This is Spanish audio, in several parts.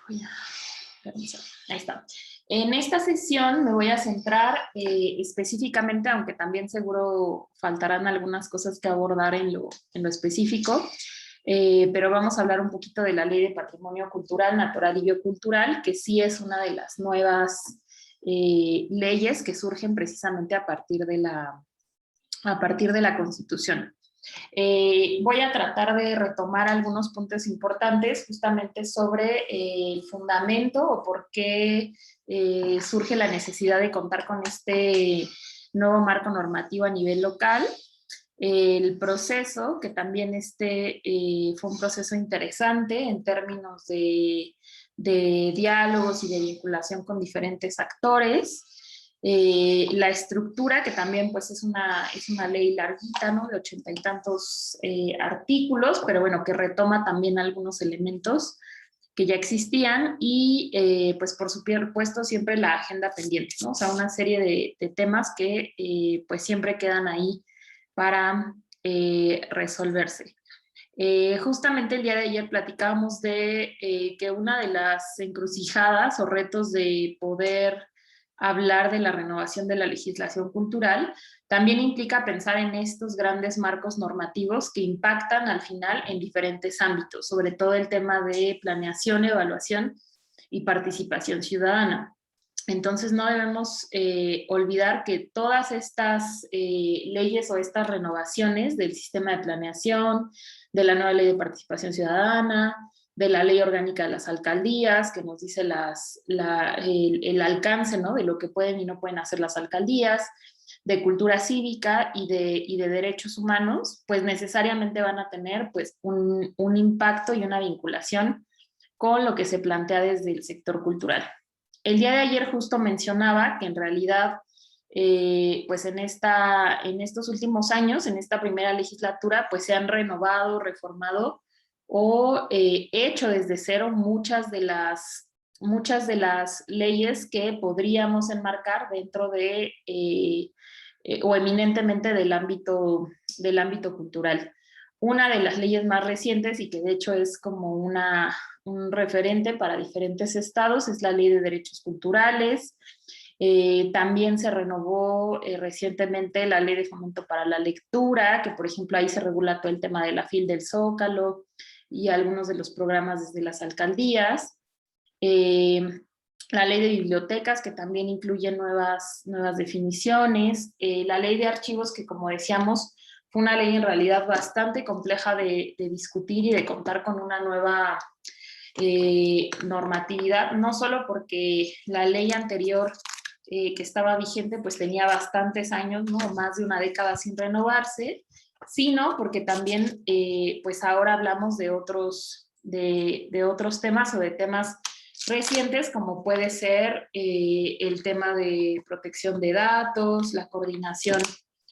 Voy a revisar. Ahí está. En esta sesión me voy a centrar específicamente, aunque también seguro faltarán algunas cosas que abordar en lo específico, pero vamos a hablar un poquito de la Ley de Patrimonio Cultural, Natural y Biocultural, que sí es una de las nuevas leyes que surgen precisamente a partir de la Constitución. Voy a tratar de retomar algunos puntos importantes justamente sobre el fundamento o por qué surge la necesidad de contar con este nuevo marco normativo a nivel local. El proceso, que también fue un proceso interesante en términos de diálogos y de vinculación con diferentes actores. La estructura, que también pues es una ley larguita, ¿no? De 80 y tantos artículos, pero bueno, que retoma también algunos elementos que ya existían y pues por supuesto siempre la agenda pendiente, ¿no? O sea, una serie de temas que pues siempre quedan ahí para resolverse. Justamente el día de ayer platicábamos de que una de las encrucijadas o retos de poder hablar de la renovación de la legislación cultural también implica pensar en estos grandes marcos normativos que impactan al final en diferentes ámbitos, sobre todo el tema de planeación, evaluación y participación ciudadana. Entonces no debemos olvidar que todas estas leyes o estas renovaciones del sistema de planeación, de la nueva ley de participación ciudadana, de la ley orgánica de las alcaldías, que nos dice el alcance, ¿no? De lo que pueden y no pueden hacer las alcaldías, de cultura cívica y de derechos humanos, pues necesariamente van a tener pues, un impacto y una vinculación con lo que se plantea desde el sector cultural. El día de ayer justo mencionaba que en realidad, pues en estos últimos años, en esta primera legislatura, pues se han renovado, reformado o hecho desde cero muchas de las leyes que podríamos enmarcar dentro de o eminentemente del ámbito cultural. Una de las leyes más recientes y que de hecho es como un referente para diferentes estados es la Ley de Derechos Culturales. También se renovó recientemente la Ley de Fomento para la Lectura, que por ejemplo ahí se regula todo el tema de la FIL del Zócalo y algunos de los programas desde las alcaldías. La ley de bibliotecas, que también incluye nuevas definiciones. La ley de archivos, que como decíamos, fue una ley en realidad bastante compleja de discutir y de contar con una nueva normatividad, no solo porque la ley anterior que estaba vigente pues tenía bastantes años, ¿no? Más de una década sin renovarse, sino porque también pues ahora hablamos de otros temas o de temas recientes, como puede ser el tema de protección de datos, la coordinación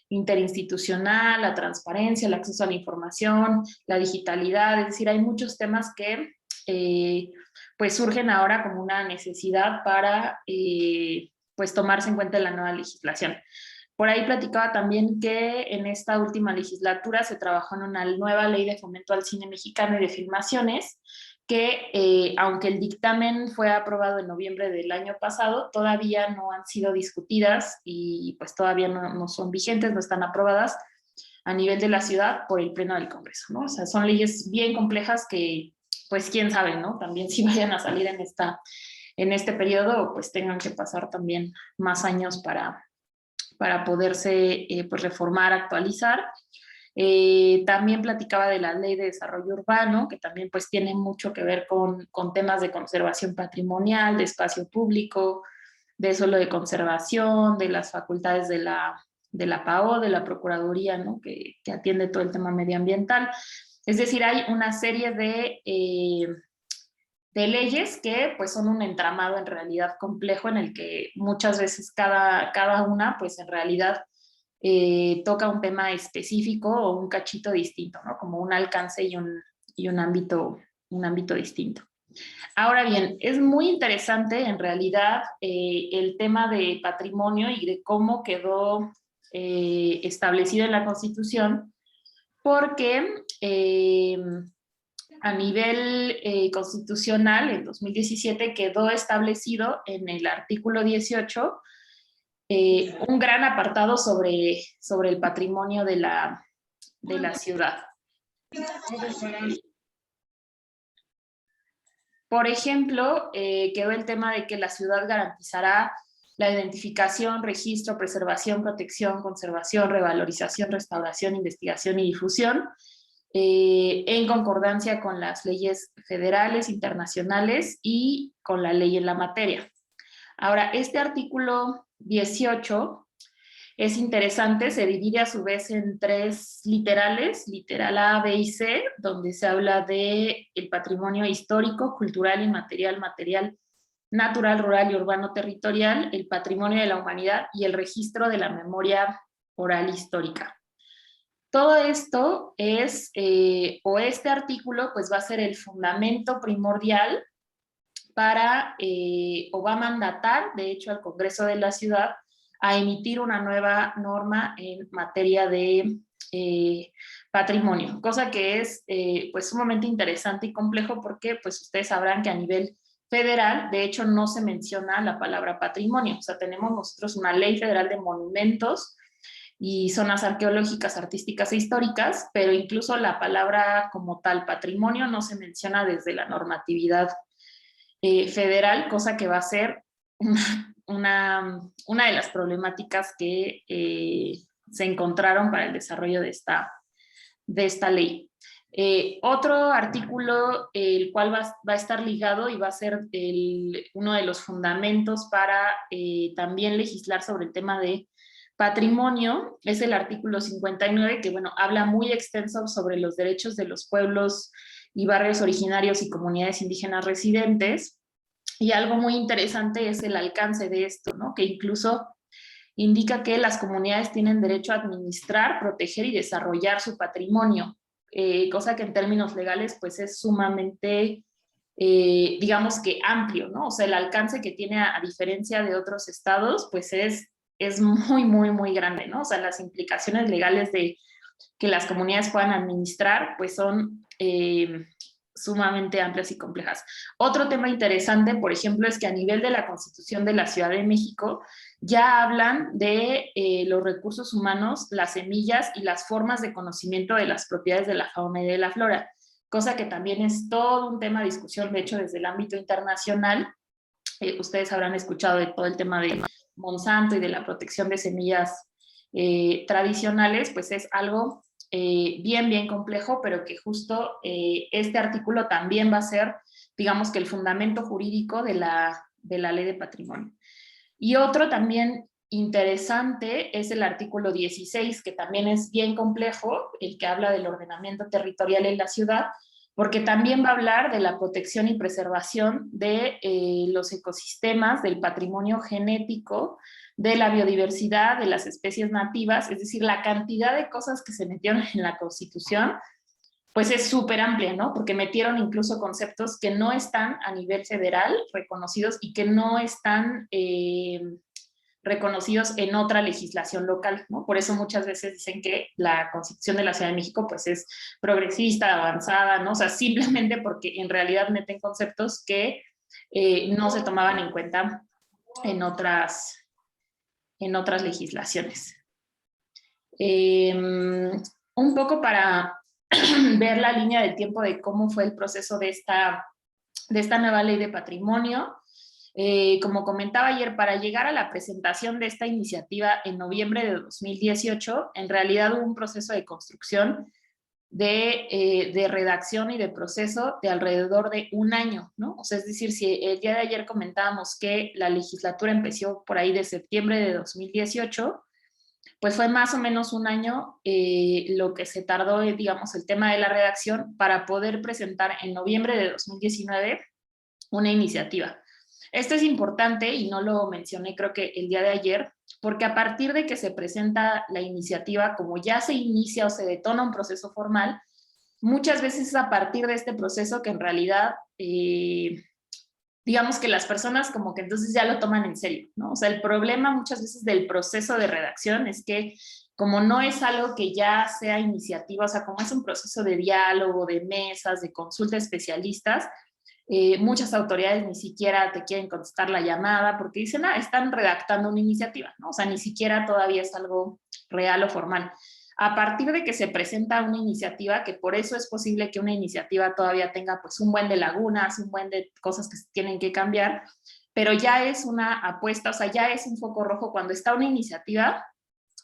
interinstitucional, la transparencia, el acceso a la información, la digitalidad, es decir, hay muchos temas que pues surgen ahora como una necesidad para pues tomarse en cuenta en la nueva legislación. Por ahí platicaba también que en esta última legislatura se trabajó en una nueva ley de fomento al cine mexicano y de filmaciones, que aunque el dictamen fue aprobado en noviembre del año pasado, todavía no han sido discutidas y pues todavía no son vigentes, no están aprobadas a nivel de la ciudad por el Pleno del Congreso, ¿no? O sea, son leyes bien complejas que, pues quién sabe, ¿no? También si vayan a salir en este periodo, pues tengan que pasar también más años para poderse pues reformar, actualizar. También platicaba de la Ley de Desarrollo Urbano, que también pues tiene mucho que ver con temas de conservación patrimonial, de espacio público, de suelo de conservación, de las facultades de la PAO, de la Procuraduría, ¿no? que atiende todo el tema medioambiental. Es decir, hay una serie de leyes que pues son un entramado en realidad complejo en el que muchas veces cada una pues en realidad toca un tema específico o un cachito distinto, ¿no? Como un alcance y un ámbito distinto. Ahora bien, es muy interesante en realidad el tema de patrimonio y de cómo quedó establecido en la Constitución, porque a nivel constitucional, en 2017, quedó establecido en el artículo 18 un gran apartado sobre el patrimonio de la ciudad. Por ejemplo, quedó el tema de que la ciudad garantizará la identificación, registro, preservación, protección, conservación, revalorización, restauración, investigación y difusión, en concordancia con las leyes federales, internacionales y con la ley en la materia. Ahora, este artículo 18 es interesante, se divide a su vez en 3 literales, literal A, B y C, donde se habla de el patrimonio histórico, cultural, inmaterial, material, natural, rural y urbano territorial, el patrimonio de la humanidad y el registro de la memoria oral histórica. Todo esto es, o este artículo, pues va a ser el fundamento primordial para, o va a mandatar, de hecho, al Congreso de la Ciudad a emitir una nueva norma en materia de patrimonio, cosa que es pues sumamente interesante y complejo porque pues ustedes sabrán que a nivel federal, de hecho, no se menciona la palabra patrimonio, o sea, tenemos nosotros una ley federal de monumentos y zonas arqueológicas, artísticas e históricas, pero incluso la palabra como tal patrimonio no se menciona desde la normatividad federal, cosa que va a ser una de las problemáticas que se encontraron para el desarrollo de esta ley. Otro artículo, el cual va a estar ligado y va a ser uno de los fundamentos para también legislar sobre el tema de patrimonio, es el artículo 59, que bueno, habla muy extenso sobre los derechos de los pueblos y barrios originarios y comunidades indígenas residentes. Y algo muy interesante es el alcance de esto, ¿no? Que incluso indica que las comunidades tienen derecho a administrar, proteger y desarrollar su patrimonio, cosa que en términos legales pues es sumamente, digamos que amplio, ¿no? O sea, el alcance que tiene a diferencia de otros estados pues es muy, muy, muy grande, ¿no? O sea, las implicaciones legales de que las comunidades puedan administrar pues son sumamente amplias y complejas. Otro tema interesante, por ejemplo, es que a nivel de la Constitución de la Ciudad de México ya hablan de los recursos humanos, las semillas y las formas de conocimiento de las propiedades de la fauna y de la flora, cosa que también es todo un tema de discusión, de hecho, desde el ámbito internacional. Ustedes habrán escuchado de todo el tema de Monsanto y de la protección de semillas tradicionales, pues es algo bien, bien complejo, pero que justo este artículo también va a ser, digamos que el fundamento jurídico de la ley de patrimonio. Y otro también interesante es el artículo 16, que también es bien complejo, el que habla del ordenamiento territorial en la ciudad, porque también va a hablar de la protección y preservación de los ecosistemas, del patrimonio genético, de la biodiversidad, de las especies nativas, es decir, la cantidad de cosas que se metieron en la Constitución, pues es súper amplia, ¿no? Porque metieron incluso conceptos que no están a nivel federal reconocidos y que no están reconocidos en otra legislación local, ¿no? Por eso muchas veces dicen que la Constitución de la Ciudad de México pues es progresista, avanzada, ¿no? O sea, simplemente porque en realidad meten conceptos que no se tomaban en cuenta en otras legislaciones. Un poco para ver la línea del tiempo de cómo fue el proceso de esta nueva ley de patrimonio. Como comentaba ayer, para llegar a la presentación de esta iniciativa en noviembre de 2018, en realidad hubo un proceso de construcción de redacción y de proceso de alrededor de un año, ¿no? O sea, es decir, si el día de ayer comentábamos que la legislatura empezó por ahí de septiembre de 2018, pues fue más o menos un año lo que se tardó, digamos, el tema de la redacción para poder presentar en noviembre de 2019 una iniciativa. Esto es importante y no lo mencioné creo que el día de ayer, porque a partir de que se presenta la iniciativa, como ya se inicia o se detona un proceso formal, muchas veces es a partir de este proceso que en realidad, digamos que las personas como que entonces ya lo toman en serio, ¿no? O sea, el problema muchas veces del proceso de redacción es que como no es algo que ya sea iniciativa, o sea, como es un proceso de diálogo, de mesas, de consulta de especialistas, muchas autoridades ni siquiera te quieren contestar la llamada porque dicen, están redactando una iniciativa, ¿no? O sea, ni siquiera todavía es algo real o formal. A partir de que se presenta una iniciativa, que por eso es posible que una iniciativa todavía tenga pues un buen de lagunas, un buen de cosas que se tienen que cambiar, pero ya es una apuesta, o sea, ya es un foco rojo cuando está una iniciativa,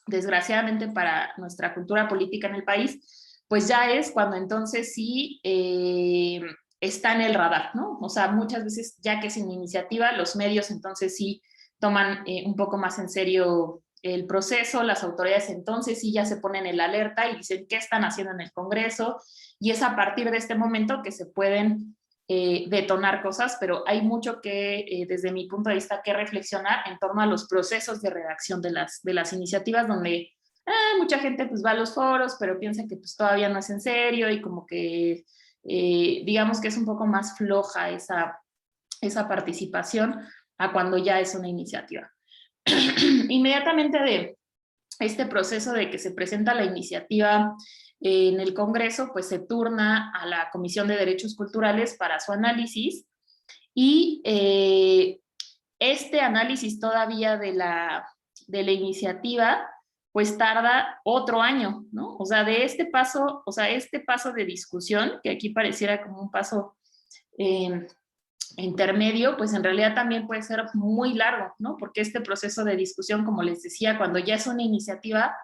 desgraciadamente para nuestra cultura política en el país, pues ya es cuando entonces sí está en el radar, ¿no? O sea, muchas veces ya que sin iniciativa, los medios entonces sí toman un poco más en serio el proceso, las autoridades entonces sí ya se ponen en la alerta y dicen qué están haciendo en el Congreso, y es a partir de este momento que se pueden detonar cosas, pero hay mucho que, desde mi punto de vista, que reflexionar en torno a los procesos de redacción de las iniciativas, donde mucha gente pues va a los foros, pero piensa que pues todavía no es en serio y como que digamos que es un poco más floja esa participación a cuando ya es una iniciativa. Inmediatamente de este proceso de que se presenta la iniciativa en el Congreso, pues se turna a la Comisión de Derechos Culturales para su análisis, y este análisis todavía de la iniciativa pues tarda otro año, ¿no? O sea, de este paso, o sea, este paso de discusión, que aquí pareciera como un paso intermedio, pues en realidad también puede ser muy largo, ¿no? Porque este proceso de discusión, como les decía, cuando ya es una iniciativa,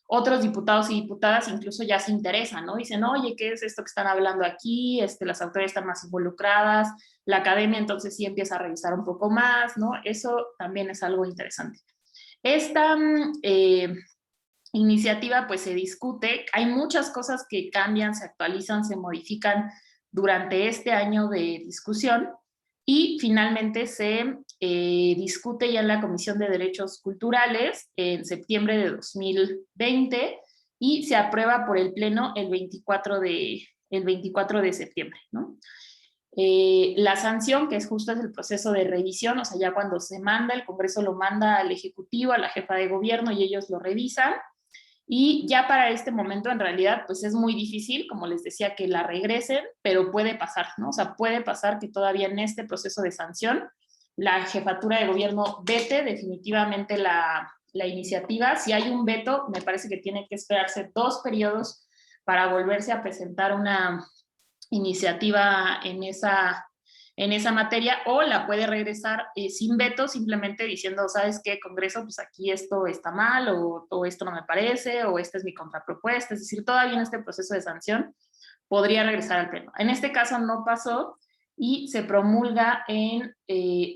otros diputados y diputadas incluso ya se interesan, ¿no? Dicen, oye, ¿qué es esto que están hablando aquí? Las autoridades están más involucradas, la academia entonces sí empieza a revisar un poco más, ¿no? Eso también es algo interesante. Esta iniciativa pues se discute, hay muchas cosas que cambian, se actualizan, se modifican durante este año de discusión, y finalmente se discute ya en la Comisión de Derechos Culturales en septiembre de 2020 y se aprueba por el Pleno el 24 de septiembre, ¿no? La sanción, que es justo es el proceso de revisión, o sea, ya cuando se manda, el Congreso lo manda al Ejecutivo, a la jefa de gobierno, y ellos lo revisan. Y ya para este momento, en realidad, pues es muy difícil, como les decía, que la regresen, pero puede pasar, ¿no? O sea, puede pasar que todavía en este proceso de sanción la jefatura de gobierno vete definitivamente la iniciativa. Si hay un veto, me parece que tiene que esperarse 2 periodos para volverse a presentar una iniciativa en esa materia, o la puede regresar sin veto, simplemente diciendo, ¿sabes qué, Congreso? Pues aquí esto está mal, o esto no me parece, o esta es mi contrapropuesta. Es decir, todavía en este proceso de sanción podría regresar al Pleno. En este caso no pasó y se promulga en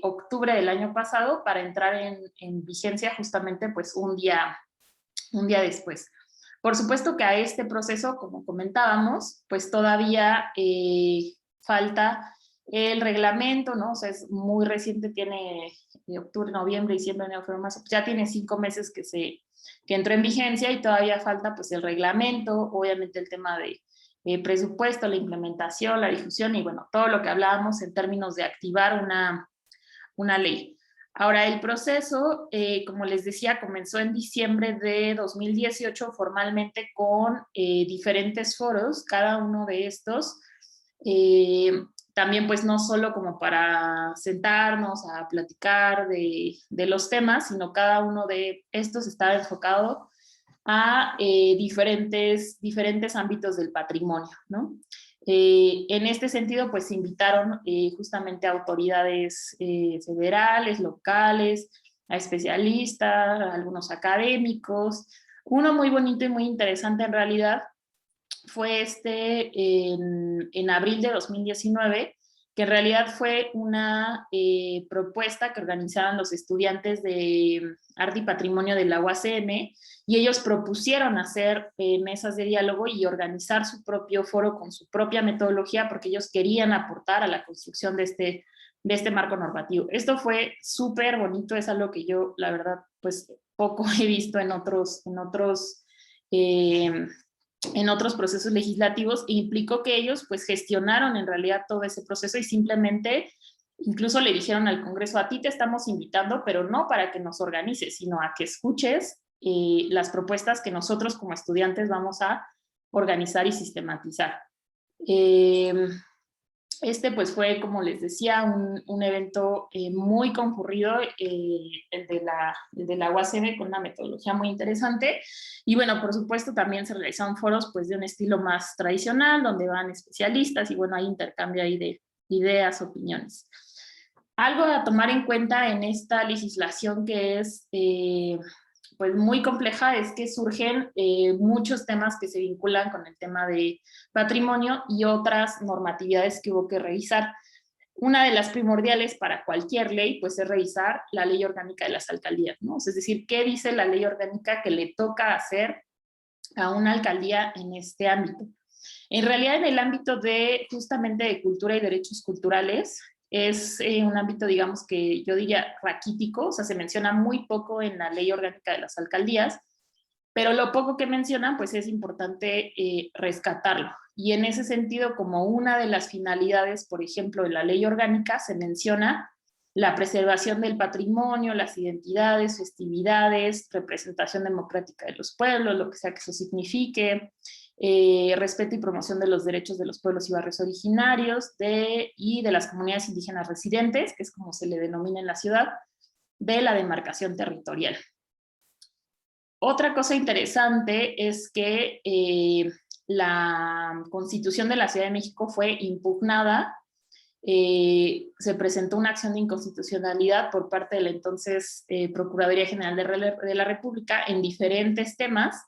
octubre del año pasado para entrar en vigencia justamente pues un día después. Por supuesto que a este proceso, como comentábamos, pues todavía falta el reglamento, ¿no? O sea, es muy reciente, tiene octubre, noviembre, diciembre, enero, febrero, marzo, pues ya tiene 5 meses que entró en vigencia, y todavía falta pues el reglamento, obviamente el tema de presupuesto, la implementación, la difusión y bueno, todo lo que hablábamos en términos de activar una ley. Ahora, el proceso, como les decía, comenzó en diciembre de 2018 formalmente con diferentes foros, cada uno de estos, también pues no solo como para sentarnos a platicar de los temas, sino cada uno de estos estaba enfocado a diferentes ámbitos del patrimonio, ¿no? En este sentido, pues se invitaron justamente a autoridades federales, locales, a especialistas, a algunos académicos. Uno muy bonito y muy interesante en realidad fue en abril de 2019, que en realidad fue una propuesta que organizaron los estudiantes de Arte y Patrimonio de la UACM, y ellos propusieron hacer mesas de diálogo y organizar su propio foro con su propia metodología, porque ellos querían aportar a la construcción de este marco normativo. Esto fue súper bonito, es algo que yo, la verdad, pues poco he visto en otros procesos legislativos, e implicó que ellos pues gestionaron en realidad todo ese proceso, y simplemente incluso le dijeron al Congreso, a ti te estamos invitando, pero no para que nos organices, sino a que escuches las propuestas que nosotros como estudiantes vamos a organizar y sistematizar. Este pues fue, como les decía, un evento muy concurrido, el de la UACM, con una metodología muy interesante. Y bueno, por supuesto también se realizaron foros pues de un estilo más tradicional, donde van especialistas y bueno, hay intercambio ahí de ideas, opiniones. Algo a tomar en cuenta en esta legislación que es pues muy compleja es que surgen muchos temas que se vinculan con el tema de patrimonio y otras normatividades que hubo que revisar. Una de las primordiales para cualquier ley pues es revisar la ley orgánica de las alcaldías, ¿no? Es decir, ¿qué dice la ley orgánica que le toca hacer a una alcaldía en este ámbito? En realidad, en el ámbito de justamente de cultura y derechos culturales, es un ámbito, digamos, que yo diría raquítico, o sea, se menciona muy poco en la ley orgánica de las alcaldías, pero lo poco que mencionan, pues es importante rescatarlo. Y en ese sentido, como una de las finalidades, por ejemplo, de la ley orgánica, se menciona la preservación del patrimonio, las identidades, festividades, representación democrática de los pueblos, lo que sea que eso signifique, respeto y promoción de los derechos de los pueblos y barrios originarios y de las comunidades indígenas residentes, que es como se le denomina en la ciudad, de la demarcación territorial. Otra cosa interesante es que la Constitución de la Ciudad de México fue impugnada. Se presentó una acción de inconstitucionalidad por parte de la entonces Procuraduría General de la República en diferentes temas,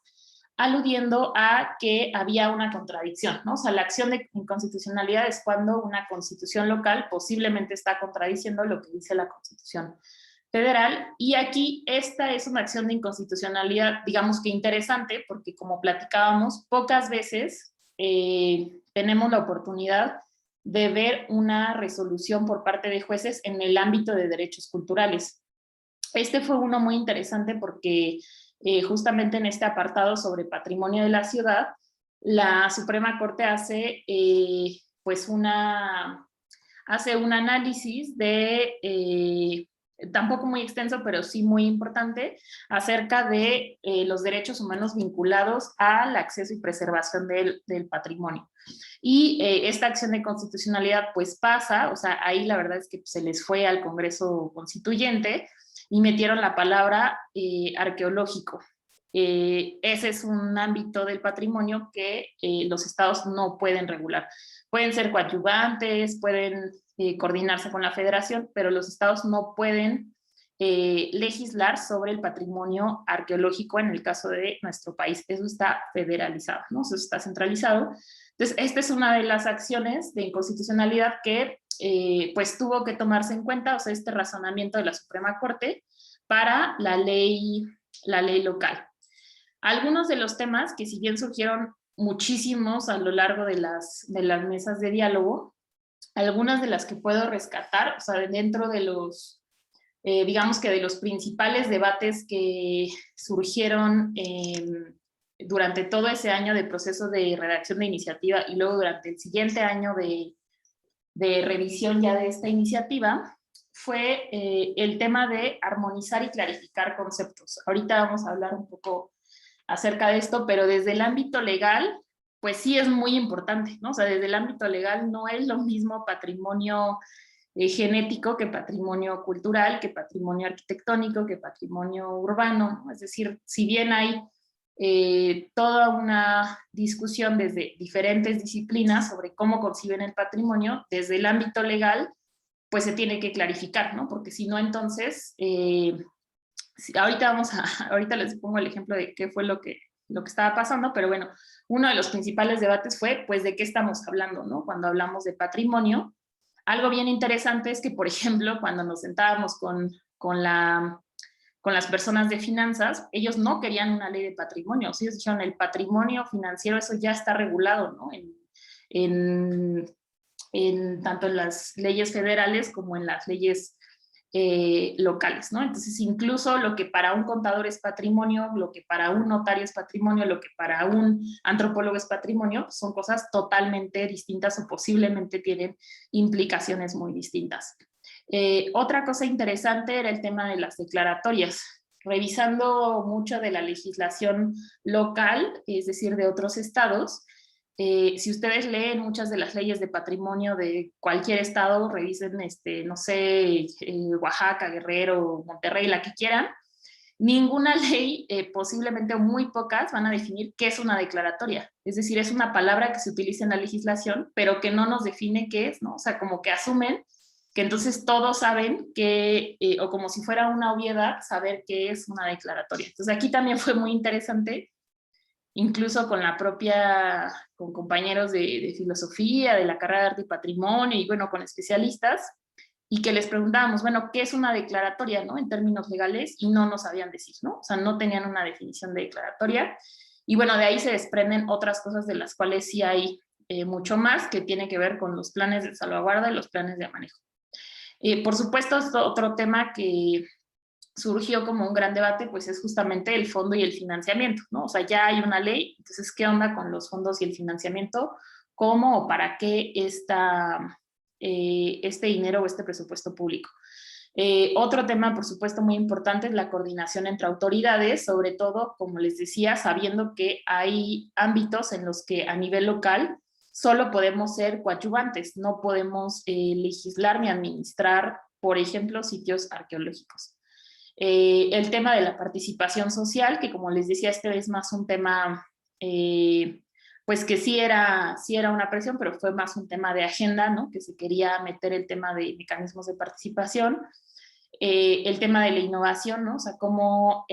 aludiendo a que había una contradicción, ¿no? O sea, la acción de inconstitucionalidad es cuando una constitución local posiblemente está contradiciendo lo que dice la Constitución federal, y aquí esta es una acción de inconstitucionalidad, digamos que interesante, porque como platicábamos, pocas veces tenemos la oportunidad de ver una resolución por parte de jueces en el ámbito de derechos culturales. Este fue uno muy interesante porque justamente en este apartado sobre patrimonio de la ciudad, la Suprema Corte hace pues hace un análisis de, tampoco muy extenso, pero sí muy importante, acerca de los derechos humanos vinculados al acceso y preservación del patrimonio. Y esta acción de constitucionalidad pues pasa, o sea, ahí la verdad es que se les fue al Congreso Constituyente y metieron la palabra arqueológico. Ese es un ámbito del patrimonio que los estados no pueden regular. Pueden ser coadyuvantes, pueden coordinarse con la federación, pero los estados no pueden legislar sobre el patrimonio arqueológico en el caso de nuestro país. Eso está federalizado, ¿no? Eso está centralizado. Entonces, esta es una de las acciones de inconstitucionalidad que pues tuvo que tomarse en cuenta, o sea, este razonamiento de la Suprema Corte para la ley local. Algunos de los temas que si bien surgieron muchísimos a lo largo de las mesas de diálogo, algunas de las que puedo rescatar, o sea, dentro de los, digamos que de los principales debates que surgieron durante todo ese año de proceso de redacción de iniciativa y luego durante el siguiente año de revisión ya de esta iniciativa, fue el tema de armonizar y clarificar conceptos. Ahorita vamos a hablar un poco acerca de esto, pero desde el ámbito legal, pues sí es muy importante, ¿no? O sea, desde el ámbito legal no es lo mismo patrimonio genético que patrimonio cultural, que patrimonio arquitectónico, que patrimonio urbano, ¿no? Es decir, si bien hay toda una discusión desde diferentes disciplinas sobre cómo conciben el patrimonio, desde el ámbito legal, pues se tiene que clarificar, ¿no? Porque si no, entonces, ahorita les pongo el ejemplo de qué fue lo que estaba pasando, pero bueno, uno de los principales debates fue, pues, de qué estamos hablando, ¿no? Cuando hablamos de patrimonio. Algo bien interesante es que, por ejemplo, cuando nos sentábamos con las personas de finanzas, ellos no querían una ley de patrimonio. O sea, ellos dijeron, el patrimonio financiero, eso ya está regulado, ¿no? Tanto en las leyes federales como en las leyes locales, ¿no? Entonces, incluso lo que para un contador es patrimonio, lo que para un notario es patrimonio, lo que para un antropólogo es patrimonio, son cosas totalmente distintas o posiblemente tienen implicaciones muy distintas. Otra cosa interesante era el tema de las declaratorias, revisando mucho de la legislación local, es decir, de otros estados. Si ustedes leen muchas de las leyes de patrimonio de cualquier estado, revisen, no sé, Oaxaca, Guerrero, Monterrey, la que quieran, ninguna ley, posiblemente o muy pocas, van a definir qué es una declaratoria. Es decir, es una palabra que se utiliza en la legislación, pero que no nos define qué es, ¿no? O sea, como que asumen que entonces todos saben que, o como si fuera una obviedad, saber qué es una declaratoria. Entonces aquí también fue muy interesante, incluso con compañeros de filosofía, de la carrera de arte y patrimonio, y bueno, con especialistas, y que les preguntábamos, bueno, ¿qué es una declaratoria, no? En términos legales, y no nos sabían decir, ¿no? O sea, no tenían una definición de declaratoria, y bueno, de ahí se desprenden otras cosas de las cuales sí hay mucho más, que tiene que ver con los planes de salvaguarda y los planes de manejo. Por supuesto, otro tema que surgió como un gran debate, pues es justamente el fondo y el financiamiento, ¿no? O sea, ya hay una ley, entonces, ¿qué onda con los fondos y el financiamiento? ¿Cómo o para qué este dinero o este presupuesto público? Otro tema, por supuesto, muy importante es la coordinación entre autoridades, sobre todo, como les decía, sabiendo que hay ámbitos en los que a nivel local solo podemos ser coadyuvantes, no podemos legislar ni administrar, por ejemplo, sitios arqueológicos. El tema de la participación social, que como les decía, este es más un tema, pues que sí era una presión, pero fue más un tema de agenda, ¿no? Que se quería meter el tema de mecanismos de participación. El tema de la innovación, ¿no? O sea, cómo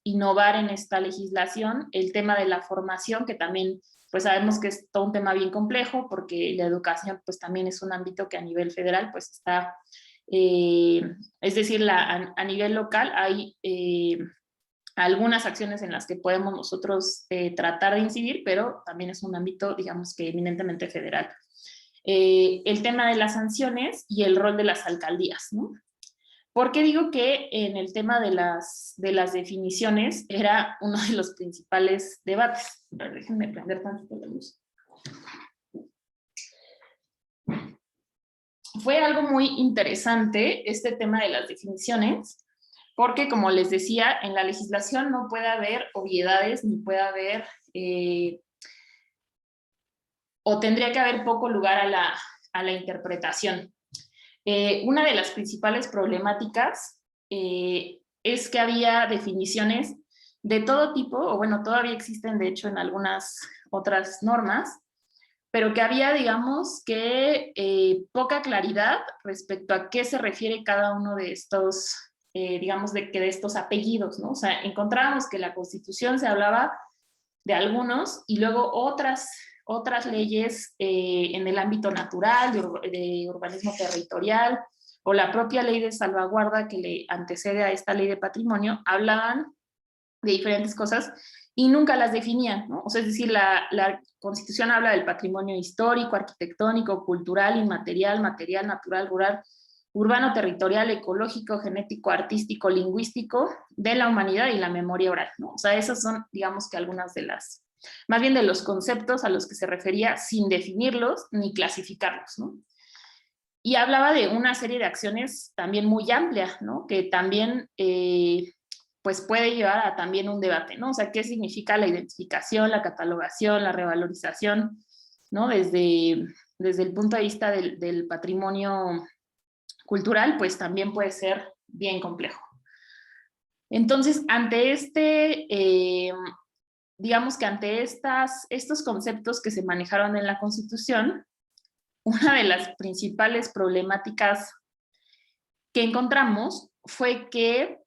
innovar en esta legislación, el tema de la formación, que también pues sabemos que es todo un tema bien complejo, porque la educación pues también es un ámbito que a nivel federal pues está, es decir, a nivel local hay algunas acciones en las que podemos nosotros tratar de incidir, pero también es un ámbito, digamos que eminentemente federal. El tema de las sanciones y el rol de las alcaldías, ¿no? ¿Por qué digo que en el tema de las definiciones era uno de los principales debates? Pero déjenme prender tantito la luz. Fue algo muy interesante este tema de las definiciones, porque como les decía, en la legislación no puede haber obviedades ni puede haber, o tendría que haber poco lugar a la interpretación. Una de las principales problemáticas es que había definiciones de todo tipo, o bueno, todavía existen de hecho en algunas otras normas, pero que había, digamos, que poca claridad respecto a qué se refiere cada uno de estos, digamos, de estos apellidos, ¿no? O sea, encontrábamos que la Constitución se hablaba de algunos y luego otras leyes en el ámbito natural, de urbanismo territorial, o la propia ley de salvaguarda que le antecede a esta ley de patrimonio, hablaban de diferentes cosas y nunca las definían, ¿no? O sea, es decir, la Constitución habla del patrimonio histórico, arquitectónico, cultural, inmaterial, material, natural, rural, urbano, territorial, ecológico, genético, artístico, lingüístico, de la humanidad y la memoria oral, ¿no? O sea, esas son, digamos que algunas de las, más bien de los conceptos a los que se refería sin definirlos ni clasificarlos, ¿no? Y hablaba de una serie de acciones también muy amplias, ¿no? Que también pues puede llevar a también un debate, ¿no? O sea, ¿qué significa la identificación, la catalogación, la revalorización, ¿no? Desde el punto de vista del patrimonio cultural, pues también puede ser bien complejo. Entonces, digamos que ante estos conceptos que se manejaron en la Constitución, una de las principales problemáticas que encontramos fue que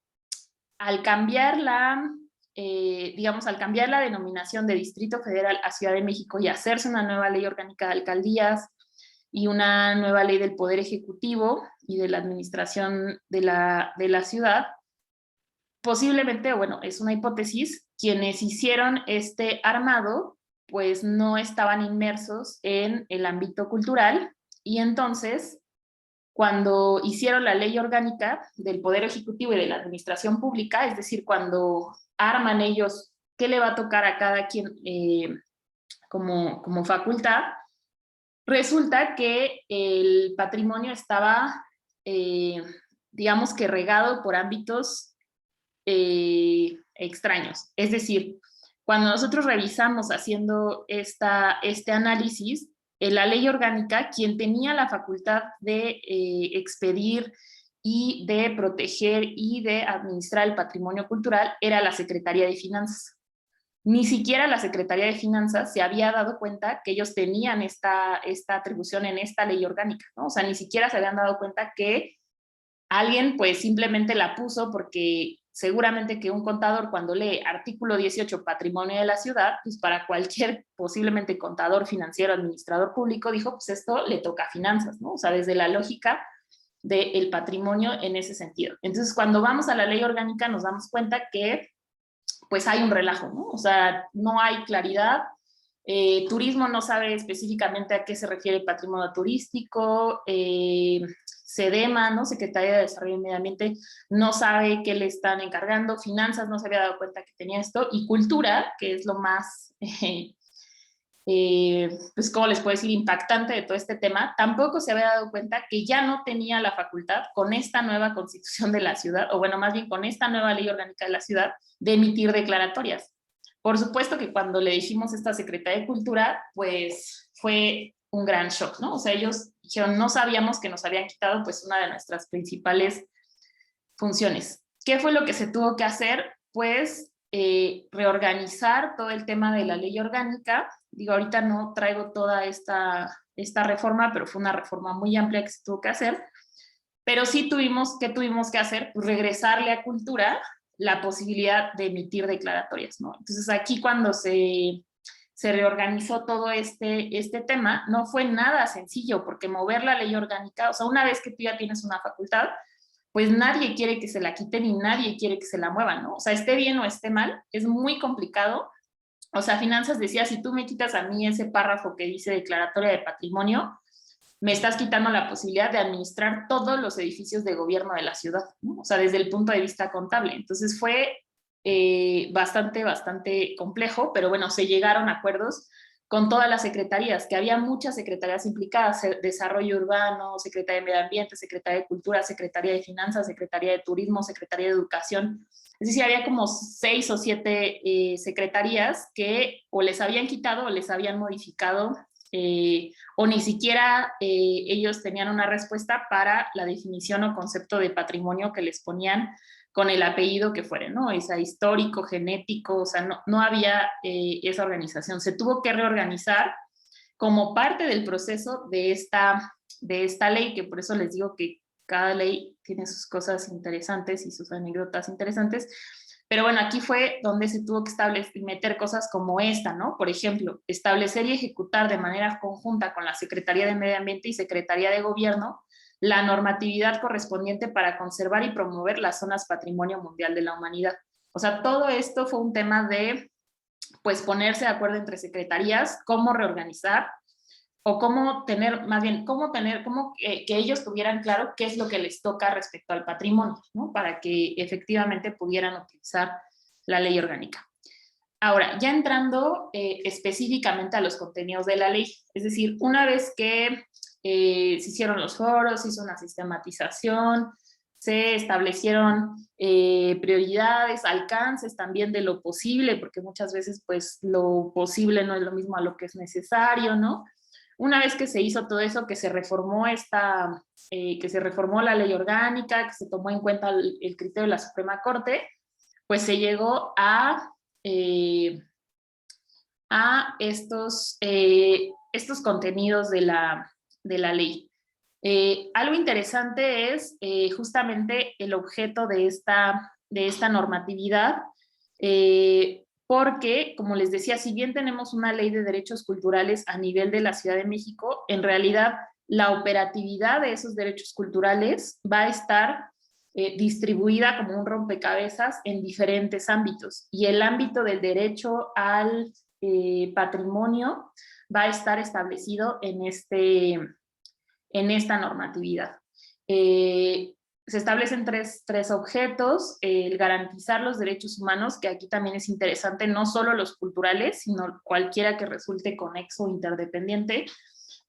al cambiar al cambiar la denominación de Distrito Federal a Ciudad de México y hacerse una nueva ley orgánica de alcaldías y una nueva ley del Poder Ejecutivo y de la administración de la ciudad, posiblemente, bueno, es una hipótesis, quienes hicieron este armado pues no estaban inmersos en el ámbito cultural y entonces cuando hicieron la ley orgánica del Poder Ejecutivo y de la Administración Pública, es decir, cuando arman ellos qué le va a tocar a cada quien como facultad, resulta que el patrimonio estaba, digamos que regado por ámbitos extraños. Es decir, cuando nosotros revisamos haciendo este análisis, la ley orgánica, quien tenía la facultad de expedir y de proteger y de administrar el patrimonio cultural era la Secretaría de Finanzas. Ni siquiera la Secretaría de Finanzas se había dado cuenta que ellos tenían esta atribución en esta ley orgánica, ¿no? O sea, ni siquiera se habían dado cuenta que alguien pues simplemente la puso porque seguramente que un contador cuando lee artículo 18 patrimonio de la ciudad, pues para cualquier posiblemente contador financiero, administrador público, dijo pues esto le toca a finanzas, ¿no? O sea, desde la lógica del patrimonio en ese sentido. Entonces, cuando vamos a la ley orgánica nos damos cuenta que pues hay un relajo, ¿no? O sea, no hay claridad. Turismo no sabe específicamente a qué se refiere patrimonio turístico. SEDEMA, ¿no? Secretaría de Desarrollo y Medio Ambiente, no sabe qué le están encargando. Finanzas no se había dado cuenta que tenía esto. Y cultura, que es lo más, pues, ¿cómo les puedo decir?, impactante de todo este tema, tampoco se había dado cuenta que ya no tenía la facultad con esta nueva constitución de la ciudad, o bueno, más bien con esta nueva ley orgánica de la ciudad, de emitir declaratorias. Por supuesto que cuando le dijimos esta Secretaría de Cultura, pues fue un gran shock, ¿no? O sea, ellos dijeron, no sabíamos que nos habían quitado pues una de nuestras principales funciones. ¿Qué fue lo que se tuvo que hacer? Pues reorganizar todo el tema de la ley orgánica. Digo, ahorita no traigo toda esta reforma, pero fue una reforma muy amplia que se tuvo que hacer. Pero sí tuvimos que hacer, pues regresarle a Cultura la posibilidad de emitir declaratorias, ¿no? Entonces aquí cuando se reorganizó todo este tema, no fue nada sencillo, porque mover la ley orgánica, o sea, una vez que tú ya tienes una facultad, pues nadie quiere que se la quiten y nadie quiere que se la muevan, ¿no? O sea, esté bien o esté mal, es muy complicado. O sea, Finanzas decía, si tú me quitas a mí ese párrafo que dice declaratoria de patrimonio, me estás quitando la posibilidad de administrar todos los edificios de gobierno de la ciudad, ¿no? O sea, desde el punto de vista contable. Entonces fue bastante complejo, pero bueno, se llegaron a acuerdos con todas las secretarías, que había muchas secretarías implicadas, Desarrollo Urbano, Secretaría de Medio Ambiente, Secretaría de Cultura, Secretaría de Finanzas, Secretaría de Turismo, Secretaría de Educación. Es decir, había como 6 o 7 secretarías que o les habían quitado o les habían modificado o ni siquiera ellos tenían una respuesta para la definición o concepto de patrimonio que les ponían con el apellido que fuera, ¿no? O sea, histórico, genético, o sea, no había esa organización. Se tuvo que reorganizar como parte del proceso de esta ley, que por eso les digo que cada ley tiene sus cosas interesantes y sus anécdotas interesantes. Pero bueno, aquí fue donde se tuvo que establecer, meter cosas como esta, ¿no? Por ejemplo, establecer y ejecutar de manera conjunta con la Secretaría de Medio Ambiente y Secretaría de Gobierno la normatividad correspondiente para conservar y promover las zonas Patrimonio Mundial de la Humanidad. O sea, todo esto fue un tema de, pues, ponerse de acuerdo entre secretarías, cómo reorganizar, o cómo tener, más bien, que ellos tuvieran claro qué es lo que les toca respecto al patrimonio, ¿no? Para que efectivamente pudieran utilizar la ley orgánica. Ahora, ya entrando específicamente a los contenidos de la ley, es decir, una vez que se hicieron los foros, se hizo una sistematización, se establecieron prioridades, alcances también de lo posible, porque muchas veces pues lo posible no es lo mismo a lo que es necesario, ¿no? Una vez que se hizo todo eso, que se reformó la ley orgánica, que se tomó en cuenta el criterio de la Suprema Corte, pues se llegó a estos contenidos de la ley. Algo interesante es justamente el objeto de esta normatividad, porque, como les decía, si bien tenemos una ley de derechos culturales a nivel de la Ciudad de México, en realidad la operatividad de esos derechos culturales va a estar distribuida como un rompecabezas en diferentes ámbitos. Y el ámbito del derecho al patrimonio va a estar establecido en esta normatividad. Se establecen tres objetos: el garantizar los derechos humanos, que aquí también es interesante, no solo los culturales, sino cualquiera que resulte conexo o interdependiente,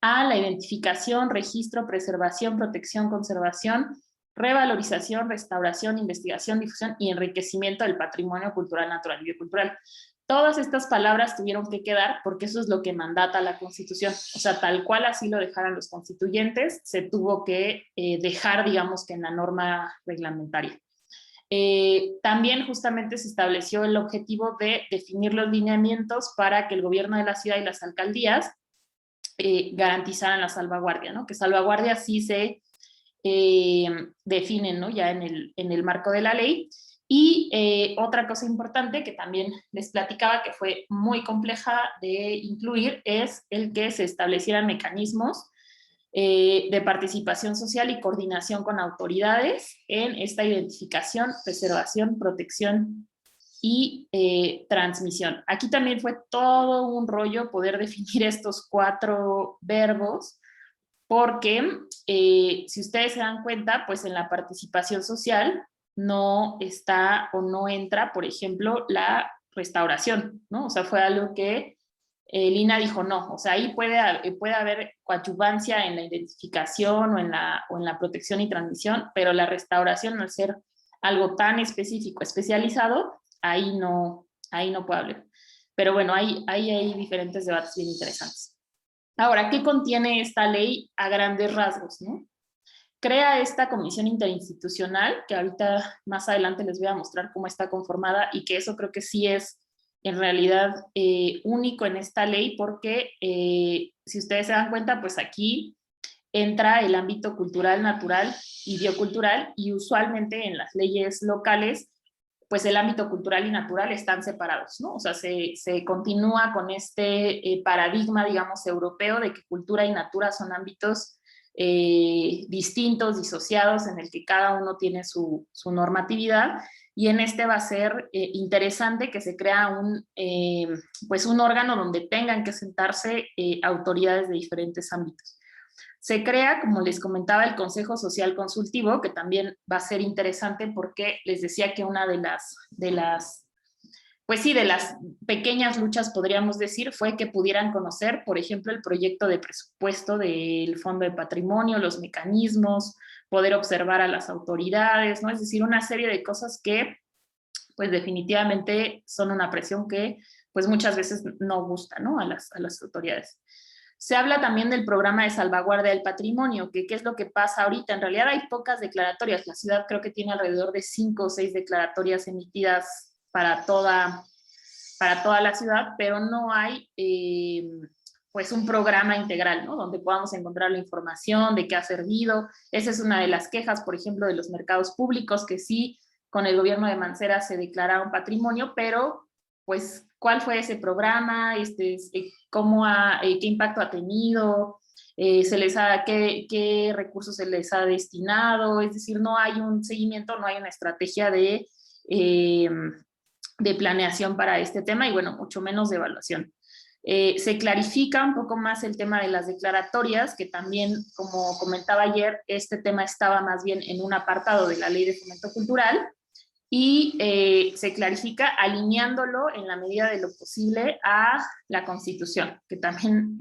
a la identificación, registro, preservación, protección, conservación revalorización, restauración, investigación, difusión y enriquecimiento del patrimonio cultural, natural y biocultural. Todas estas palabras tuvieron que quedar porque eso es lo que mandata la Constitución. O sea, tal cual así lo dejaran los constituyentes, se tuvo que dejar, digamos, que en la norma reglamentaria. También justamente se estableció el objetivo de definir los lineamientos para que el gobierno de la ciudad y las alcaldías garantizaran la salvaguardia, ¿no? Que salvaguardia sí se definen, ¿no? Ya en el marco de la ley. Y otra cosa importante que también les platicaba que fue muy compleja de incluir es el que se establecieran mecanismos de participación social y coordinación con autoridades en esta identificación, preservación, protección y transmisión. Aquí también fue todo un rollo poder definir estos 4 verbos, porque si ustedes se dan cuenta, pues en la participación social no está o no entra, por ejemplo, la restauración, ¿no? O sea, fue algo que Lina dijo no, o sea, ahí puede haber coadyuvancia en la identificación o en la protección y transmisión, pero la restauración, al ser algo tan específico, especializado, ahí no puede haber. Pero bueno, hay diferentes debates bien interesantes. Ahora, ¿qué contiene esta ley a grandes rasgos, no? Crea esta comisión interinstitucional, que ahorita más adelante les voy a mostrar cómo está conformada y que eso creo que sí es en realidad único en esta ley porque si ustedes se dan cuenta, pues aquí entra el ámbito cultural, natural y biocultural y usualmente en las leyes locales pues el ámbito cultural y natural están separados, ¿no? O sea, se continúa con este paradigma, digamos, europeo de que cultura y natura son ámbitos distintos, disociados, en el que cada uno tiene su normatividad, y en este va a ser interesante que se crea pues un órgano donde tengan que sentarse autoridades de diferentes ámbitos. Se crea, como les comentaba, el Consejo Social Consultivo, que también va a ser interesante porque les decía que una de las pues sí, de las pequeñas luchas, podríamos decir, fue que pudieran conocer, por ejemplo, el proyecto de presupuesto del Fondo de Patrimonio, los mecanismos, poder observar a las autoridades, ¿no? Es decir, una serie de cosas que, pues definitivamente son una presión que, pues muchas veces no gusta, ¿no? A las autoridades. Se habla también del programa de salvaguardia del patrimonio, que qué es lo que pasa ahorita. En realidad hay pocas declaratorias. La ciudad creo que tiene alrededor de 5 o 6 declaratorias emitidas para toda la ciudad, pero no hay pues un programa integral, ¿no? Donde podamos encontrar la información de qué ha servido. Esa es una de las quejas, por ejemplo, de los mercados públicos, que sí, con el gobierno de Mancera se declararon patrimonio, pero pues, ¿cuál fue ese programa? ¿Qué impacto ha tenido? ¿Qué recursos se les ha destinado? Es decir, no hay un seguimiento, no hay una estrategia de planeación para este tema y, bueno, mucho menos de evaluación. Se clarifica un poco más el tema de las declaratorias, que también, como comentaba ayer, este tema estaba más bien en un apartado de la Ley de Fomento Cultural, y se clarifica alineándolo en la medida de lo posible a la Constitución, que también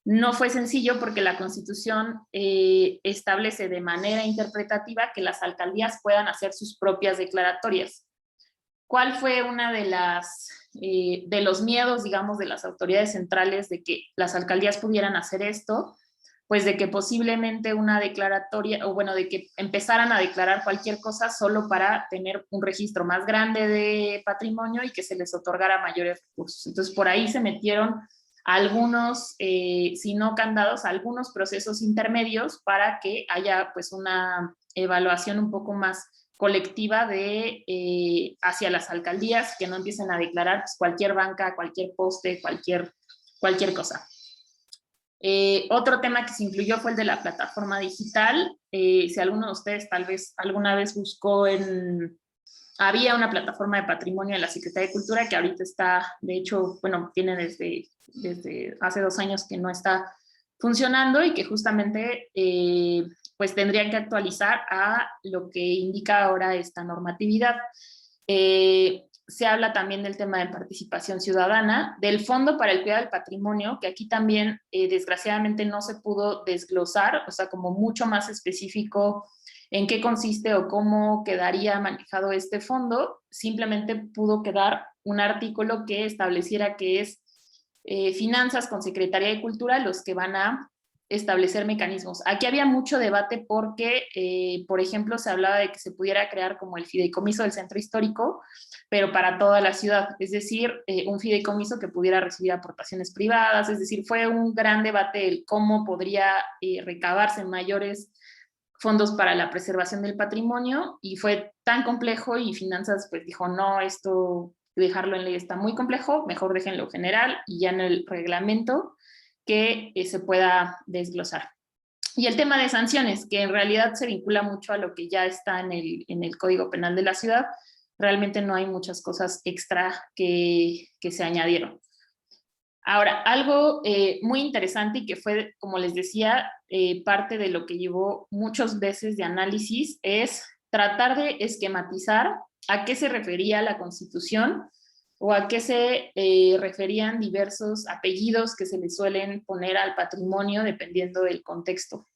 no fue sencillo porque la Constitución establece de manera interpretativa que las alcaldías puedan hacer sus propias declaratorias. ¿Cuál fue una de los miedos, digamos, de las autoridades centrales de que las alcaldías pudieran hacer esto? Pues de que posiblemente una declaratoria, o bueno, de que empezaran a declarar cualquier cosa solo para tener un registro más grande de patrimonio y que se les otorgara mayores recursos. Entonces, por ahí se metieron algunos, si no candados, algunos procesos intermedios para que haya pues una evaluación un poco más colectiva hacia las alcaldías, que no empiecen a declarar pues, cualquier banca, cualquier poste, cualquier cosa. Otro tema que se incluyó fue el de la plataforma digital. Si alguno de ustedes tal vez alguna vez buscó había una plataforma de patrimonio de la Secretaría de Cultura que ahorita está, de hecho, bueno, tiene desde hace 2 años que no está funcionando y que justamente pues tendrían que actualizar a lo que indica ahora esta normatividad. Se habla también del tema de participación ciudadana, del Fondo para el Cuidado del Patrimonio, que aquí también desgraciadamente no se pudo desglosar, o sea, como mucho más específico en qué consiste o cómo quedaría manejado este fondo, simplemente pudo quedar un artículo que estableciera que es Finanzas con Secretaría de Cultura los que van a establecer mecanismos. Aquí había mucho debate porque, por ejemplo, se hablaba de que se pudiera crear como el fideicomiso del centro histórico, pero para toda la ciudad, es decir, un fideicomiso que pudiera recibir aportaciones privadas, es decir, fue un gran debate el cómo podría recabarse mayores fondos para la preservación del patrimonio, y fue tan complejo y Finanzas pues dijo, no, esto dejarlo en ley está muy complejo, mejor déjenlo general y ya en el reglamento que se pueda desglosar. Y el tema de sanciones, que en realidad se vincula mucho a lo que ya está en el Código Penal de la ciudad, realmente no hay muchas cosas extra que se añadieron. Ahora, algo muy interesante y que fue, como les decía, parte de lo que llevó muchos meses de análisis es tratar de esquematizar a qué se refería la Constitución o a qué se referían diversos apellidos que se le suelen poner al patrimonio dependiendo del contexto.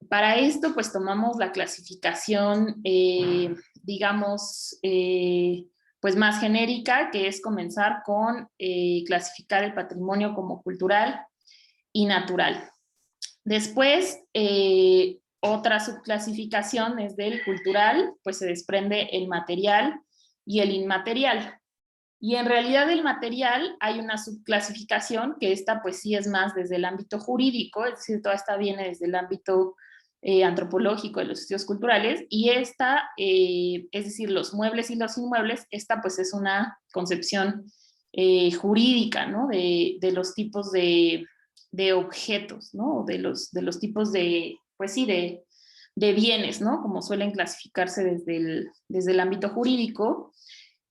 Para esto, pues tomamos la clasificación, digamos, pues más genérica, que es comenzar con clasificar el patrimonio como cultural y natural. Después, otra subclasificación es del cultural, pues se desprende el material y el inmaterial. Y en realidad el material hay una subclasificación que esta pues sí es más desde el ámbito jurídico, es decir, toda esta viene desde el ámbito antropológico de los estudios culturales, y esta, es decir, los muebles y los inmuebles, esta pues es una concepción jurídica, ¿no? De los tipos de objetos, ¿no? De los tipos de, pues sí, de bienes, ¿no? Como suelen clasificarse desde el ámbito jurídico.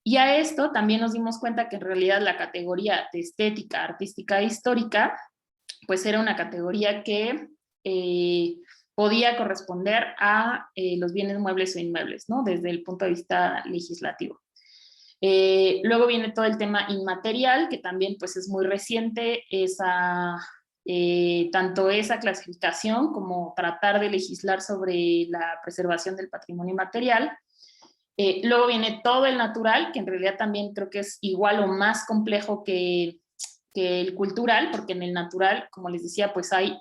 Y a esto también nos dimos cuenta que en realidad la categoría de estética, artística e histórica, pues era una categoría que podía corresponder a los bienes muebles o inmuebles, ¿no? Desde el punto de vista legislativo. Luego viene todo el tema inmaterial, que también pues es muy reciente, tanto esa clasificación como tratar de legislar sobre la preservación del patrimonio inmaterial. Luego viene todo el natural, que en realidad también creo que es igual o más complejo que el cultural, porque en el natural, como les decía, pues hay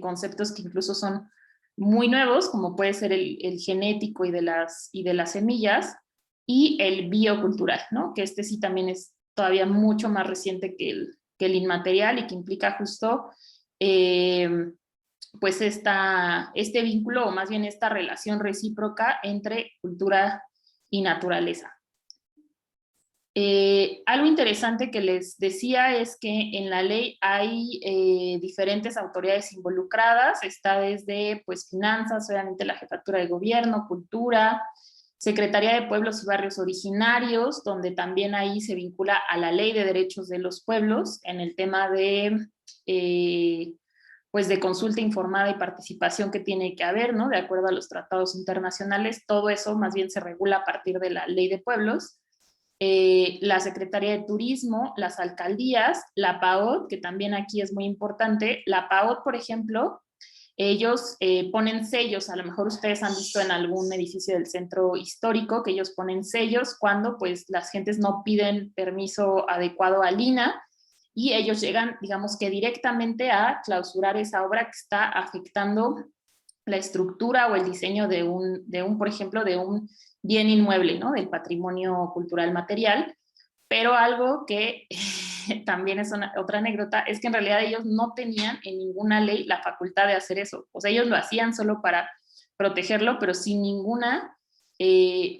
conceptos que incluso son muy nuevos, como puede ser el genético y de las semillas, y el biocultural, ¿no? Que este sí también es todavía mucho más reciente que el inmaterial y que implica justo pues este vínculo, o más bien esta relación recíproca entre cultura y naturaleza. Algo interesante que les decía es que en la ley hay diferentes autoridades involucradas, está desde pues finanzas, obviamente la jefatura de gobierno, cultura, Secretaría de Pueblos y Barrios Originarios, donde también ahí se vincula a la Ley de Derechos de los Pueblos en el tema de pues de consulta informada y participación que tiene que haber, ¿no? De acuerdo a los tratados internacionales, todo eso más bien se regula a partir de la Ley de Pueblos. La Secretaría de Turismo, las alcaldías, la PAOT, que también aquí es muy importante. La PAOT, por ejemplo, ellos ponen sellos, a lo mejor ustedes han visto en algún edificio del centro histórico que ellos ponen sellos cuando pues las gentes no piden permiso adecuado al INAH, y ellos llegan, digamos que directamente a clausurar esa obra que está afectando la estructura o el diseño de un por ejemplo, de un bien inmueble, ¿no? Del patrimonio cultural material. Pero algo que también es otra anécdota, es que en realidad ellos no tenían en ninguna ley la facultad de hacer eso. O sea, ellos lo hacían solo para protegerlo, pero sin ninguna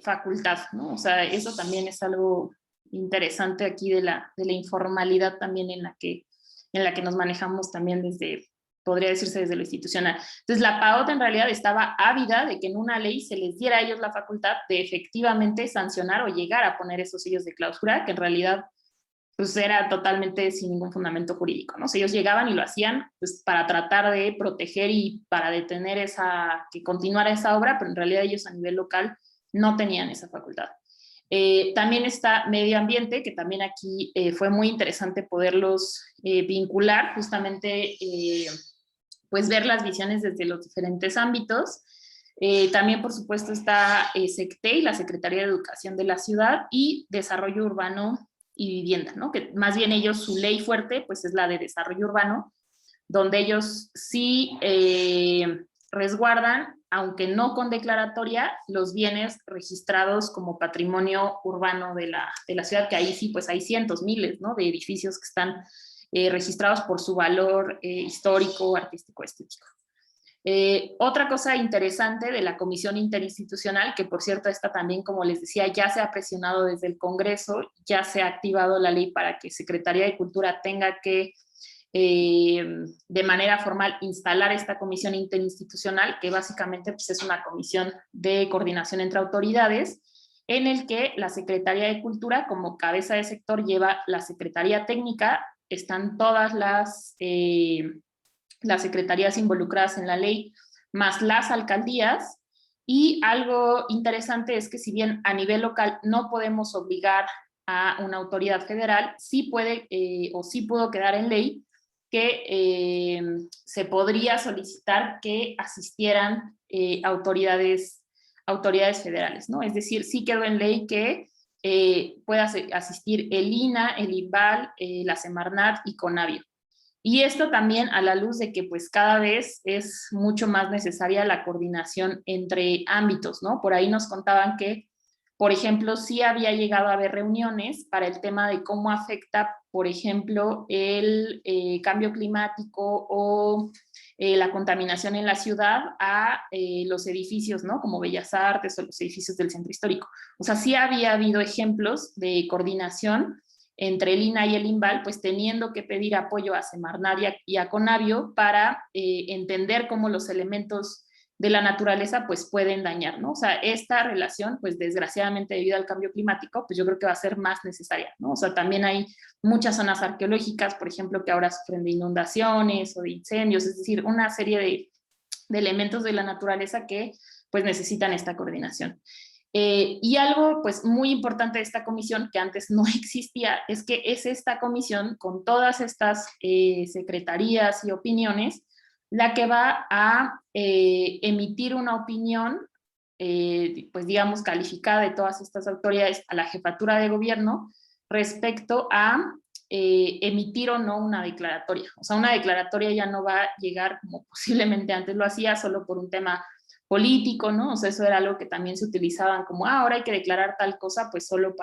facultad, ¿no? O sea, eso también es algo interesante aquí de la informalidad también en la que nos manejamos también desde, podría decirse desde lo institucional. Entonces la PAOT en realidad estaba ávida de que en una ley se les diera a ellos la facultad de efectivamente sancionar o llegar a poner esos sellos de clausura, que en realidad pues era totalmente sin ningún fundamento jurídico, ¿no? O sea, ellos llegaban y lo hacían pues para tratar de proteger y para detener que continuara esa obra, pero en realidad ellos a nivel local no tenían esa facultad. También está medio ambiente, que también aquí fue muy interesante poderlos vincular justamente pues ver las visiones desde los diferentes ámbitos. También, por supuesto, está SECTEI, la Secretaría de Educación de la Ciudad, y Desarrollo Urbano y Vivienda, ¿no? Que más bien ellos, su ley fuerte, pues es la de desarrollo urbano, donde ellos sí resguardan, aunque no con declaratoria, los bienes registrados como patrimonio urbano de la ciudad, que ahí sí, pues hay cientos, miles, ¿no? De edificios que están registrados por su valor histórico, artístico, estético. Otra cosa interesante de la Comisión Interinstitucional, que por cierto esta también, como les decía, ya se ha presionado desde el Congreso, ya se ha activado la ley para que Secretaría de Cultura tenga que de manera formal instalar esta comisión interinstitucional, que básicamente pues, es una comisión de coordinación entre autoridades, en el que la Secretaría de Cultura como cabeza de sector lleva la Secretaría Técnica, están todas las secretarías involucradas en la ley, más las alcaldías, y algo interesante es que si bien a nivel local no podemos obligar a una autoridad federal, sí puede o sí pudo quedar en ley que se podría solicitar que asistieran autoridades federales, ¿no? Es decir, sí quedó en ley que pueda asistir el INAH, el INVAL, la Semarnat y CONAVIO. Y esto también a la luz de que pues cada vez es mucho más necesaria la coordinación entre ámbitos, ¿no? Por ahí nos contaban que, por ejemplo, sí había llegado a haber reuniones para el tema de cómo afecta, por ejemplo, el cambio climático o la contaminación en la ciudad a los edificios, ¿no? Como Bellas Artes o los edificios del centro histórico. O sea, sí había habido ejemplos de coordinación entre el INAH y el INVAL, pues teniendo que pedir apoyo a Semarnat y a CONAVIO para entender cómo los elementos de la naturaleza pues pueden dañar, ¿no? O sea, esta relación, pues desgraciadamente debido al cambio climático, pues yo creo que va a ser más necesaria, ¿no? O sea, también hay muchas zonas arqueológicas, por ejemplo, que ahora sufren de inundaciones o de incendios, es decir, una serie de elementos de la naturaleza que pues necesitan esta coordinación. Y algo pues muy importante de esta comisión que antes no existía es que es esta comisión con todas estas secretarías y opiniones la que va a emitir una opinión pues digamos calificada de todas estas autoridades a la jefatura de gobierno respecto a emitir o no una declaratoria. O sea, una declaratoria ya no va a llegar como posiblemente antes lo hacía, solo por un tema político, ¿no? O sea, eso era algo que también se utilizaban como, ahora hay que declarar tal cosa, pues solo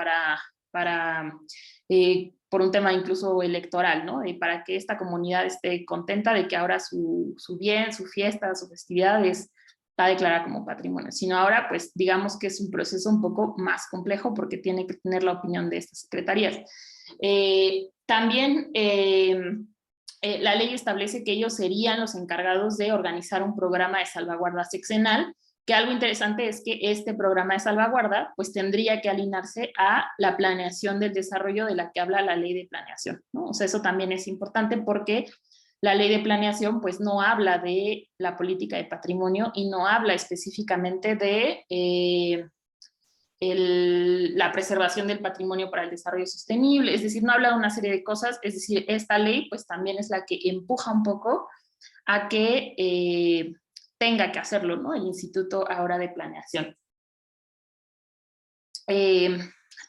por un tema incluso electoral, ¿no? Para que esta comunidad esté contenta de que ahora su bien, su fiesta, su festividad está declarada como patrimonio. Sino ahora, pues digamos que es un proceso un poco más complejo porque tiene que tener la opinión de estas secretarías. También la ley establece que ellos serían los encargados de organizar un programa de salvaguarda sexenal, que algo interesante es que este programa de salvaguarda pues tendría que alinearse a la planeación del desarrollo de la que habla la ley de planeación, ¿no? O sea, eso también es importante porque la ley de planeación pues no habla de la política de patrimonio y no habla específicamente de la preservación del patrimonio para el desarrollo sostenible, es decir, no habla de una serie de cosas, es decir, esta ley pues también es la que empuja un poco a que tenga que hacerlo, ¿no? El Instituto ahora de Planeación.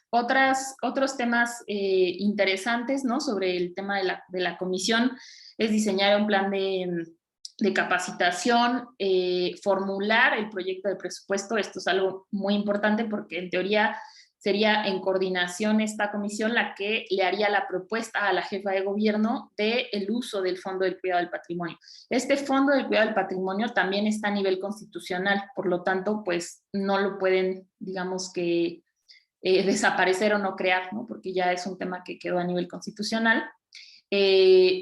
Otros temas interesantes, ¿no? Sobre el tema de la comisión es diseñar un plan de capacitación, formular el proyecto de presupuesto. Esto es algo muy importante porque en teoría sería en coordinación esta comisión la que le haría la propuesta a la jefa de gobierno del uso del Fondo del Cuidado del Patrimonio. Este Fondo del Cuidado del Patrimonio también está a nivel constitucional, por lo tanto, pues no lo pueden, digamos que, desaparecer o no crear, ¿no? Porque ya es un tema que quedó a nivel constitucional.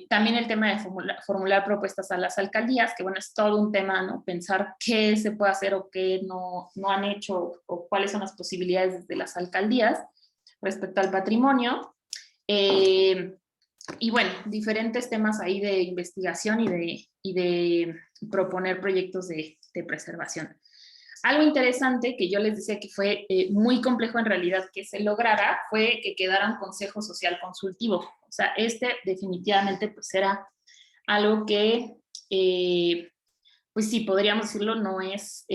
También el tema de formular propuestas a las alcaldías, que bueno, es todo un tema, ¿no? Pensar qué se puede hacer o qué no han hecho o cuáles son las posibilidades de las alcaldías respecto al patrimonio. Y bueno, diferentes temas ahí de investigación y de proponer proyectos de preservación. Algo interesante que yo les decía que fue muy complejo en realidad que se lograra fue que quedara un consejo social consultivo. O sea, definitivamente pues era algo que pues sí, podríamos decirlo, no es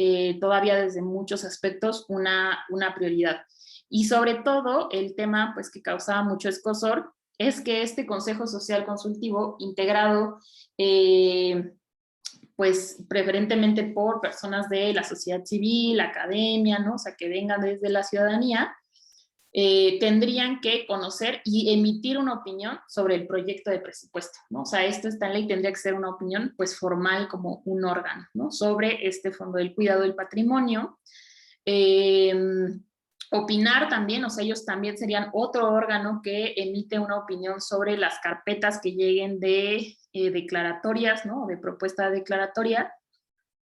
todavía desde muchos aspectos una prioridad. Y sobre todo, el tema pues, que causaba mucho escozor es que este Consejo Social Consultivo, integrado pues preferentemente por personas de la sociedad civil, academia, ¿no? O sea, que vengan desde la ciudadanía, tendrían que conocer y emitir una opinión sobre el proyecto de presupuesto, ¿no? O sea, esto está en ley, tendría que ser una opinión pues formal como un órgano, ¿no? Sobre este Fondo del Cuidado del Patrimonio. Opinar también, o sea, ellos también serían otro órgano que emite una opinión sobre las carpetas que lleguen de declaratorias, ¿no? De propuesta declaratoria,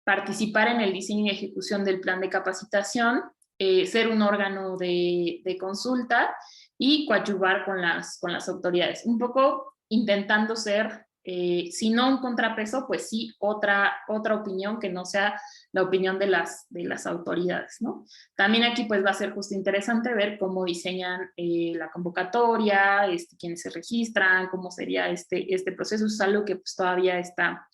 participar en el diseño y ejecución del plan de capacitación, ser un órgano de consulta y coadyuvar con las autoridades. Un poco intentando ser, si no un contrapeso, pues sí otra opinión que no sea la opinión de las autoridades, ¿no? También aquí pues va a ser justo interesante ver cómo diseñan la convocatoria, quiénes se registran, cómo sería este proceso. Es algo que pues todavía está,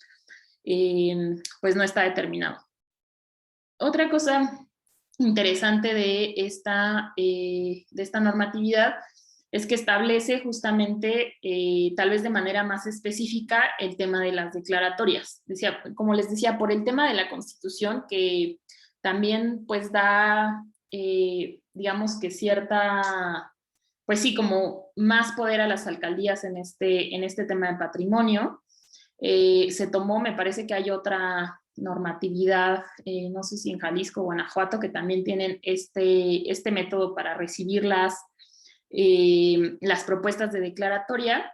pues no está determinado. Otra cosa interesante de esta normatividad es que establece justamente, tal vez de manera más específica, el tema de las declaratorias. Como les decía, por el tema de la Constitución, que también pues da, digamos que cierta, pues sí, como más poder a las alcaldías en este tema de patrimonio. Se tomó, me parece que hay otra normatividad, no sé si en Jalisco o Guanajuato, que también tienen este método para recibir las propuestas de declaratoria,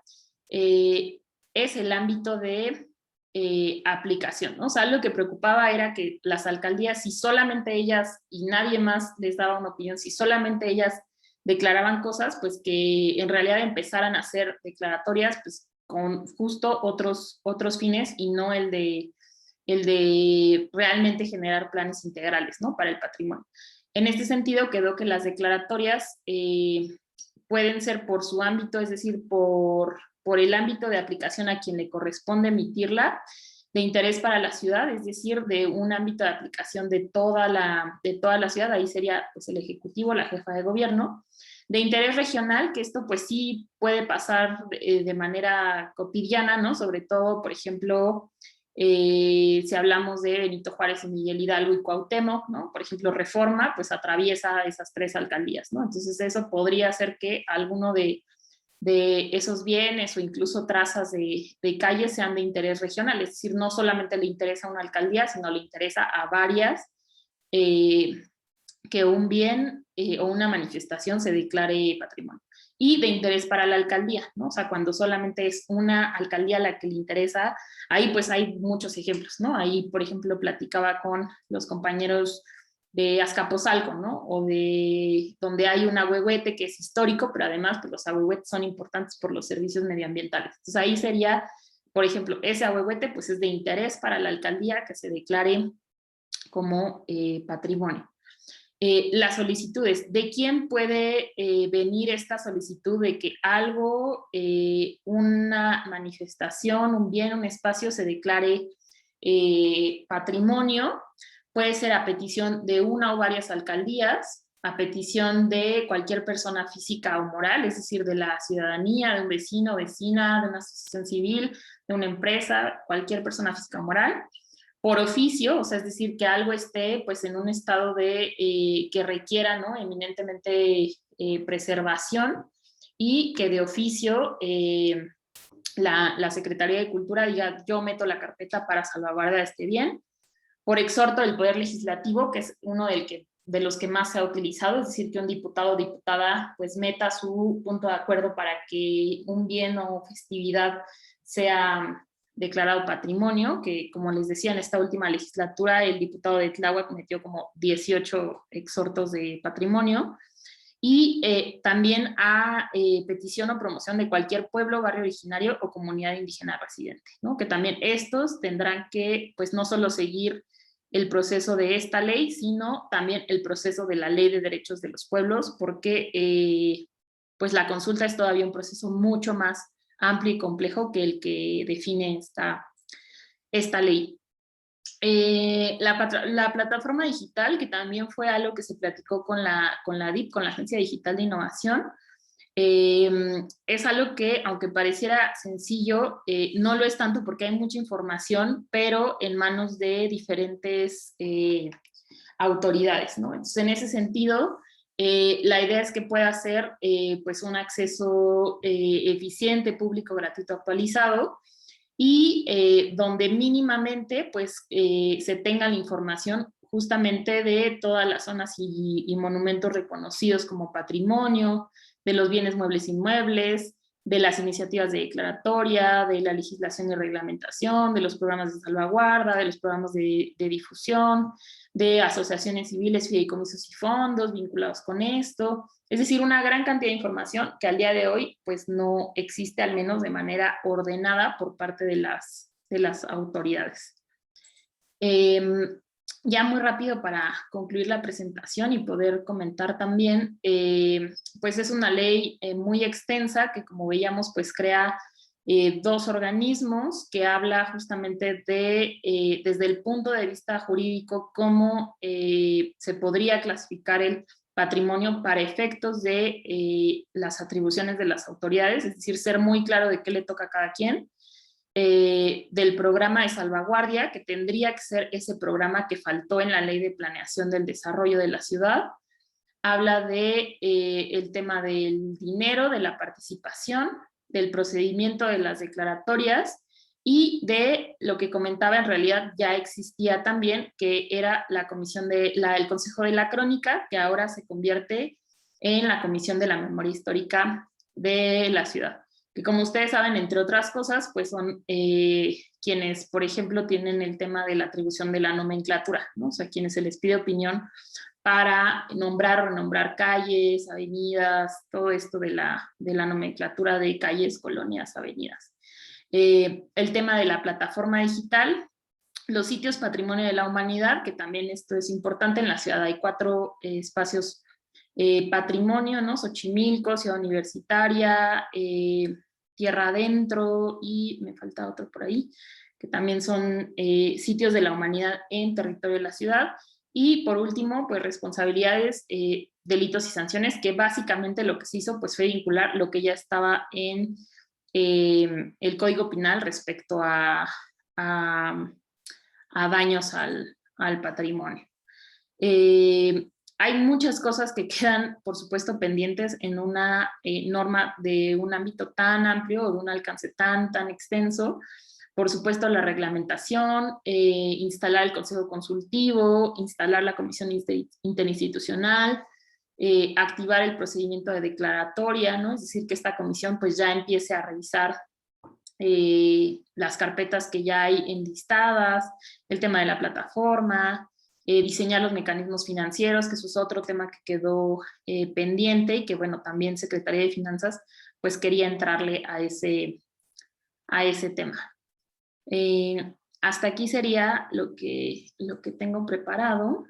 es el ámbito de aplicación, ¿no? O sea, lo que preocupaba era que las alcaldías, si solamente ellas y nadie más les daba una opinión, si solamente ellas declaraban cosas, pues que en realidad empezaran a hacer declaratorias, pues con justo otros fines y no el de realmente generar planes integrales, ¿no? Para el patrimonio. En este sentido, quedó que las declaratorias pueden ser por su ámbito, es decir, por el ámbito de aplicación a quien le corresponde emitirla, de interés para la ciudad, es decir, de un ámbito de aplicación de toda la ciudad, ahí sería pues, el Ejecutivo, la jefa de gobierno, de interés regional, que esto pues sí puede pasar de manera cotidiana, ¿no? Sobre todo, por ejemplo, si hablamos de Benito Juárez y Miguel Hidalgo y Cuauhtémoc, ¿no? Por ejemplo, Reforma, pues atraviesa esas tres alcaldías, ¿no? Entonces eso podría hacer que alguno de esos bienes o incluso trazas de calles sean de interés regional, es decir, no solamente le interesa a una alcaldía, sino le interesa a varias, que un bien o una manifestación se declare patrimonio. Y de interés para la alcaldía, ¿no? O sea, cuando solamente es una alcaldía la que le interesa, ahí pues hay muchos ejemplos, ¿no? Ahí, por ejemplo, platicaba con los compañeros de Azcapotzalco, ¿no? O de donde hay un ahuehuete que es histórico, pero además pues, los ahuehuetes son importantes por los servicios medioambientales. Entonces ahí sería, por ejemplo, ese ahuehuete pues es de interés para la alcaldía que se declare como patrimonio. Las solicitudes, ¿de quién puede venir esta solicitud de que algo, una manifestación, un bien, un espacio se declare patrimonio? Puede ser a petición de una o varias alcaldías, a petición de cualquier persona física o moral, es decir, de la ciudadanía, de un vecino, vecina, de una asociación civil, de una empresa, cualquier persona física o moral. Por oficio, o sea, es decir, que algo esté pues en un estado de que requiera, ¿no? Eminentemente preservación y que de oficio la Secretaría de Cultura diga, yo meto la carpeta para salvaguardar este bien. Por exhorto del Poder Legislativo, que es uno de los que más se ha utilizado, es decir, que un diputado o diputada pues meta su punto de acuerdo para que un bien o festividad sea declarado patrimonio, que como les decía, en esta última legislatura el diputado de Tláhuac metió como 18 exhortos de patrimonio, y también a petición o promoción de cualquier pueblo, barrio originario o comunidad indígena residente, ¿no? Que también estos tendrán que, pues no solo seguir el proceso de esta ley, sino también el proceso de la Ley de Derechos de los Pueblos, porque pues la consulta es todavía un proceso mucho más amplio y complejo que el que define esta ley. La plataforma digital, que también fue algo que se platicó con la DIP, con la Agencia Digital de Innovación, es algo que, aunque pareciera sencillo, no lo es tanto porque hay mucha información, pero en manos de diferentes autoridades, ¿no? Entonces, en ese sentido, la idea es que pueda ser pues un acceso eficiente, público, gratuito, actualizado, y donde mínimamente pues, se tenga la información justamente de todas las zonas y monumentos reconocidos como patrimonio, de los bienes muebles e inmuebles, de las iniciativas de declaratoria, de la legislación y reglamentación, de los programas de salvaguarda, de los programas de difusión, de asociaciones civiles, fideicomisos y fondos vinculados con esto. Es decir, una gran cantidad de información que al día de hoy pues no existe, al menos de manera ordenada por parte de las autoridades. Ya muy rápido para concluir la presentación y poder comentar también, pues es una ley muy extensa que, como veíamos, pues crea dos organismos que habla justamente de, desde el punto de vista jurídico, cómo se podría clasificar el patrimonio para efectos de las atribuciones de las autoridades, es decir, ser muy claro de qué le toca a cada quien. Del programa de salvaguardia, que tendría que ser ese programa que faltó en la Ley de Planeación del Desarrollo de la Ciudad. Habla de el tema del dinero, de la participación, del procedimiento de las declaratorias y de lo que comentaba, en realidad ya existía también, que era la comisión el Consejo de la Crónica, que ahora se convierte en la Comisión de la Memoria Histórica de la Ciudad, que, como ustedes saben, entre otras cosas, pues son quienes, por ejemplo, tienen el tema de la atribución de la nomenclatura, ¿no? O sea, quienes se les pide opinión para nombrar o renombrar calles, avenidas, todo esto de la nomenclatura de calles, colonias, avenidas. El tema de la plataforma digital, los sitios Patrimonio de la Humanidad, que también esto es importante. En la ciudad hay 4 espacios patrimonio, ¿no? Xochimilco, Ciudad Universitaria, Tierra Adentro, y me falta otro por ahí, que también son sitios de la humanidad en territorio de la ciudad. Y por último, pues responsabilidades, delitos y sanciones, que básicamente lo que se hizo pues fue vincular lo que ya estaba en el Código Penal respecto a daños al patrimonio. Hay muchas cosas que quedan, por supuesto, pendientes en una norma de un ámbito tan amplio o de un alcance tan extenso. Por supuesto, la reglamentación, instalar el Consejo Consultivo, instalar la Comisión Interinstitucional, activar el procedimiento de declaratoria, ¿no? Es decir, que esta comisión pues ya empiece a revisar las carpetas que ya hay enlistadas, el tema de la plataforma, diseñar los mecanismos financieros, que eso es otro tema que quedó pendiente y que, bueno, también Secretaría de Finanzas pues quería entrarle a ese tema. Hasta aquí sería lo que tengo preparado.